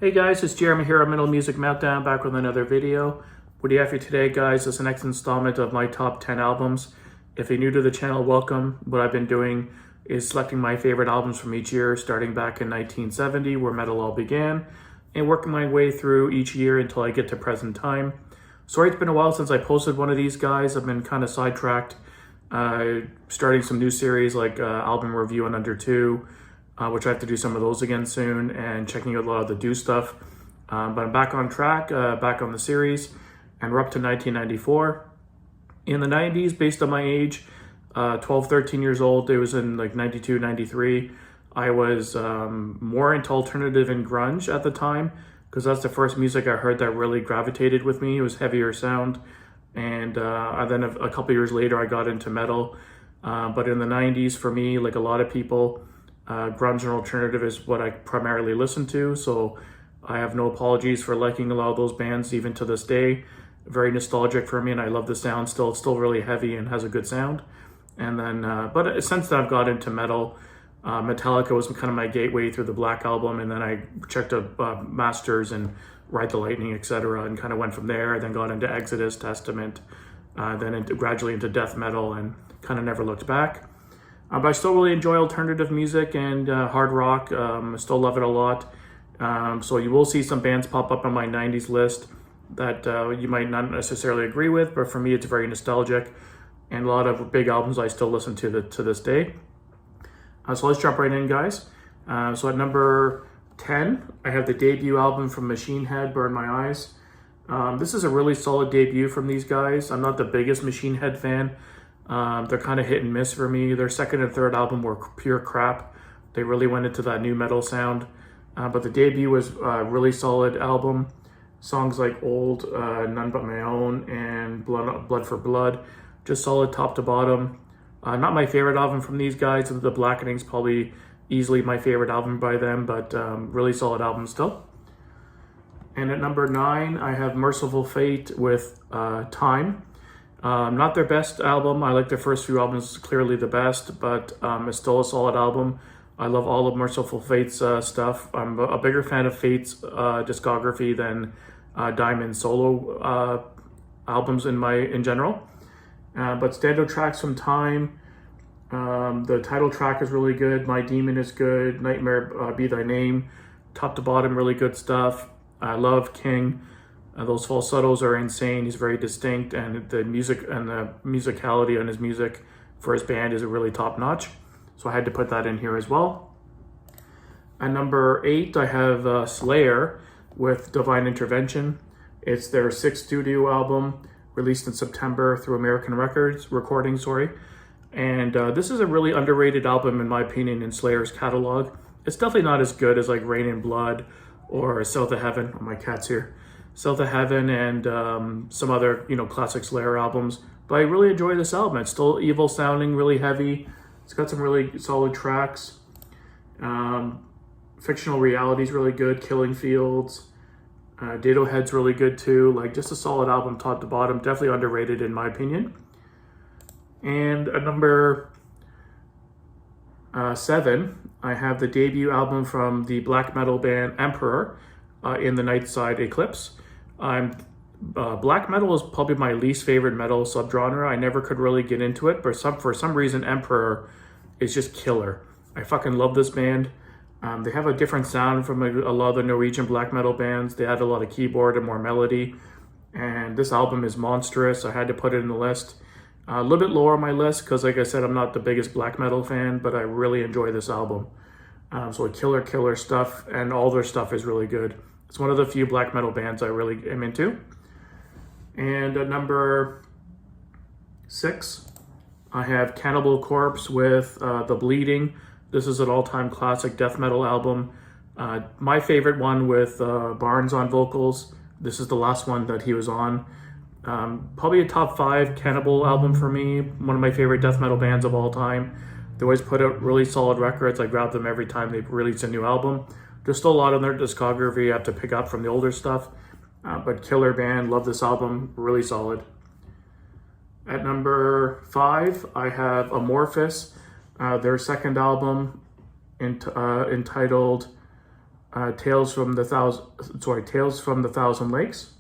Hey guys, it's Jeremy here at Metal Music Meltdown, back with another video. What do you have for today, guys? It's the next installment of my top 10 albums. If you're new to the channel, welcome. What I've been doing is selecting my favorite albums from each year, starting back in 1970, where metal all began, and working my way through each year until I get to present time. Sorry it's been a while since I posted one of these, guys. I've been kind of sidetracked, starting some new series like album review in under 2, which I have to do some of those again soon, and checking out a lot of the do stuff. But I'm back on track, back on the series, and we're up to 1994. In the 90s, based on my age, 12, 13 years old, it was in like 92, 93. I was more into alternative and grunge at the time, because that's the first music I heard that really gravitated with me. It was heavier sound. And then a couple years later, I got into metal. But in the 90s, for me, like a lot of people, grunge and alternative is what I primarily listen to, so I have no apologies for liking a lot of those bands even to this day. Very nostalgic for me, and I love the sound still. It's still really heavy and has a good sound. And then, but since then I've got into metal. Metallica was kind of my gateway through the Black Album, and then I checked out Masters and Ride the Lightning, etc., and kind of went from there. I then got into Exodus, Testament, then gradually into death metal, and kind of never looked back. But I still really enjoy alternative music and hard rock. I still love it a lot. So you will see some bands pop up on my 90s list that you might not necessarily agree with, but for me it's very nostalgic. And a lot of big albums I still listen to this day. So let's jump right in, guys. So at number 10, I have the debut album from Machine Head, Burn My Eyes. This is a really solid debut from these guys. I'm not the biggest Machine Head fan. They're kind of hit and miss for me. Their second and third album were pure crap. They really went into that new metal sound. But the debut was a really solid album. Songs like Old, None But My Own, and Blood for Blood. Just solid top to bottom. Not my favorite album from these guys. The Blackening's probably easily my favorite album by them, but really solid album still. And at number 9, I have Merciful Fate with Time. Not their best album. I like their first few albums, clearly the best, but it's still a solid album. I love all of Merciful Fate's stuff. I'm a bigger fan of Fate's discography than Diamond's solo albums in general. But standout tracks from Time, the title track is really good. My Demon is good. Nightmare Be Thy Name, top to bottom, really good stuff. I love King. Those falsettos are insane. He's very distinct, and the music and the musicality on his music for his band is really top notch. So I had to put that in here as well. At number 8, I have Slayer with Divine Intervention. It's their 6th studio album, released in September through American Recording. And this is a really underrated album in my opinion in Slayer's catalog. It's definitely not as good as like Rain and Blood or South of Heaven. Oh, my cat's here. South of Heaven and some other, classic Slayer albums. But I really enjoy this album. It's still evil sounding, really heavy. It's got some really solid tracks. Fictional Reality is really good. Killing Fields. Dado Head's really good too. Like, just a solid album top to bottom. Definitely underrated in my opinion. And at number 7, I have the debut album from the black metal band Emperor, In the Nightside Eclipse. Black metal is probably my least favorite metal subgenre. I never could really get into it, but for some reason Emperor is just killer. I fucking love this band. They have a different sound from a lot of the Norwegian black metal bands. They add a lot of keyboard and more melody, and this album is monstrous. I had to put it in the list. A little bit lower on my list because, like I said, I'm not the biggest black metal fan, but I really enjoy this album. So killer stuff, and all their stuff is really good. It's one of the few black metal bands I really am into. And at number 6, I have Cannibal Corpse with The Bleeding. This is an all-time classic death metal album. My favorite one with Barnes on vocals. This is the last one that he was on. Probably a top 5 Cannibal album for me. One of my favorite death metal bands of all time. They always put out really solid records. I grab them every time they release a new album. There's still a lot on their discography you have to pick up from the older stuff. But killer band, love this album, really solid. At number 5, I have Amorphous, their second album entitled Tales from the Thousand Lakes.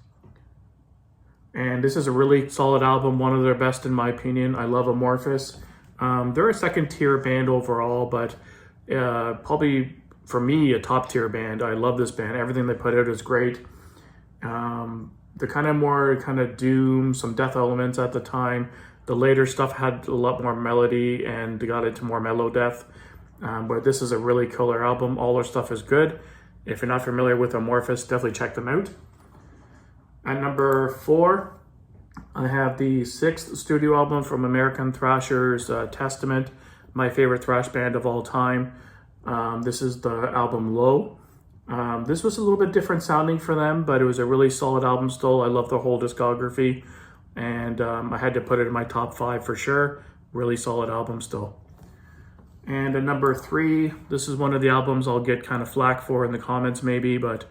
And this is a really solid album, one of their best in my opinion. I love Amorphous. They're a second tier band overall, but probably for me a top tier band. I love this band. Everything they put out is great. They're kind of more doom, some death elements at the time. The later stuff had a lot more melody and they got into more mellow death. But this is a really killer album. All their stuff is good. If you're not familiar with Amorphous, definitely check them out. At number 4, I have the 6th studio album from American Thrashers, Testament, my favorite thrash band of all time. This is the album Low. This was a little bit different sounding for them, but it was a really solid album still. I love the whole discography, and I had to put it in my top 5 for sure. Really solid album still. And at number 3, this is one of the albums I'll get kind of flack for in the comments maybe, but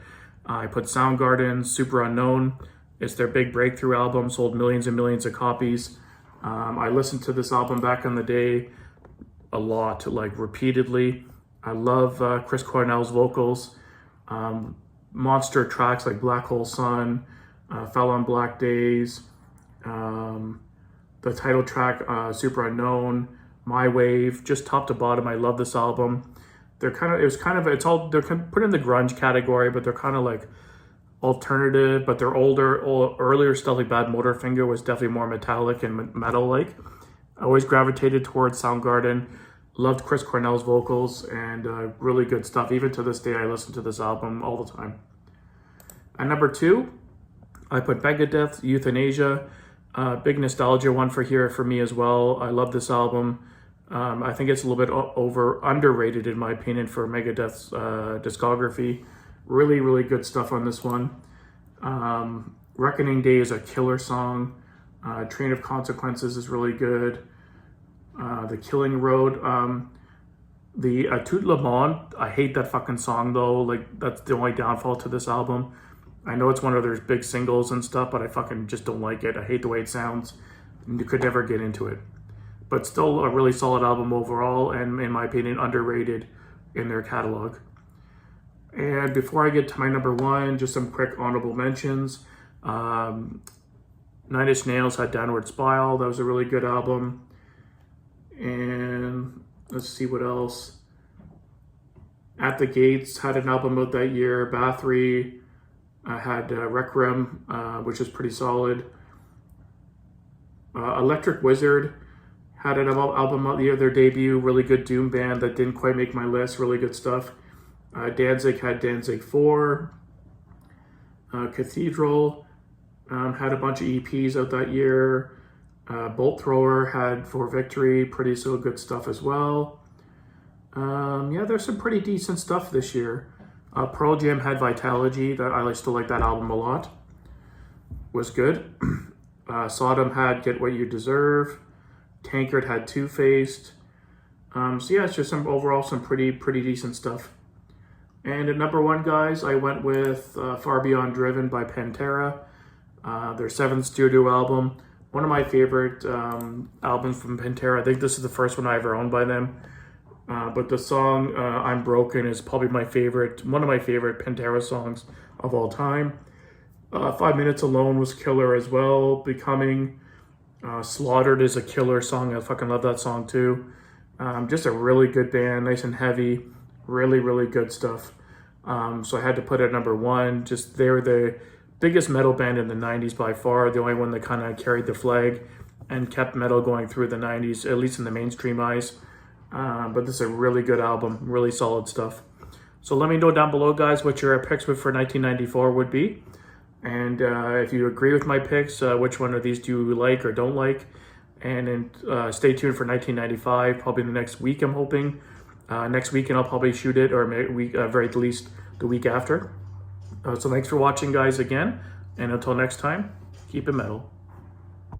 I put Soundgarden, Super Unknown. It's their big breakthrough album, sold millions and millions of copies. I listened to this album back in the day a lot, like repeatedly. I love Chris Cornell's vocals. Monster tracks like Black Hole Sun, Fell on Black Days, the title track, Super Unknown, My Wave, just top to bottom. I love this album. They're put in the grunge category, but they're kind of like alternative, but they're earlier stuff like Bad Motorfinger was definitely more metallic and metal-like. I always gravitated towards Soundgarden. Loved Chris Cornell's vocals and really good stuff. Even to this day, I listen to this album all the time. At number 2, I put Megadeth, Euthanasia. Big nostalgia one for me as well. I love this album. I think it's a little bit underrated in my opinion for Megadeth's discography. Really, really good stuff on this one. Reckoning Day is a killer song. Train of Consequences is really good. The Killing Road. The Tout le Monde, I hate that fucking song though. Like, that's the only downfall to this album. I know it's one of their big singles and stuff, but I fucking just don't like it. I hate the way it sounds. You could never get into it. But still a really solid album overall, and in my opinion, underrated in their catalog. And before I get to my number 1, just some quick honorable mentions. 9 Inch Nails had Downward Spiral. That was a really good album. And let's see what else. At the Gates had an album out that year. Bathory had Requiem, which is pretty solid. Electric Wizard had an album out the year, their debut, really good doom band that didn't quite make my list, really good stuff. Danzig had Danzig 4. Cathedral had a bunch of EPs out that year. Bolt Thrower had For Victory, pretty so good stuff as well. Yeah, there's some pretty decent stuff this year. Pearl Jam had Vitalogy, I still like that album a lot. Was good. Sodom had Get What You Deserve. Tankard had Two-Faced. So yeah, it's just some pretty decent stuff. And at number 1, guys, I went with Far Beyond Driven by Pantera. Their 7th studio album. One of my favorite albums from Pantera. I think this is the first one I ever owned by them. But the song I'm Broken is probably one of my favorite Pantera songs of all time. 5 Minutes Alone was killer as well. Becoming. Slaughtered is a killer song. I fucking love that song too. Just a really good band, nice and heavy. Really, really good stuff. So I had to put it at number 1. Just they're the biggest metal band in the 90s by far. The only one that kind of carried the flag and kept metal going through the 90s, at least in the mainstream eyes. But this is a really good album, really solid stuff. So let me know down below, guys, what your picks for 1994 would be. And if you agree with my picks, which one of these do you like or don't like? And then stay tuned for 1995, probably the next week, I'm hoping. Next weekend, I'll probably shoot it, or very least the week after. So thanks for watching, guys, again. And until next time, keep it metal.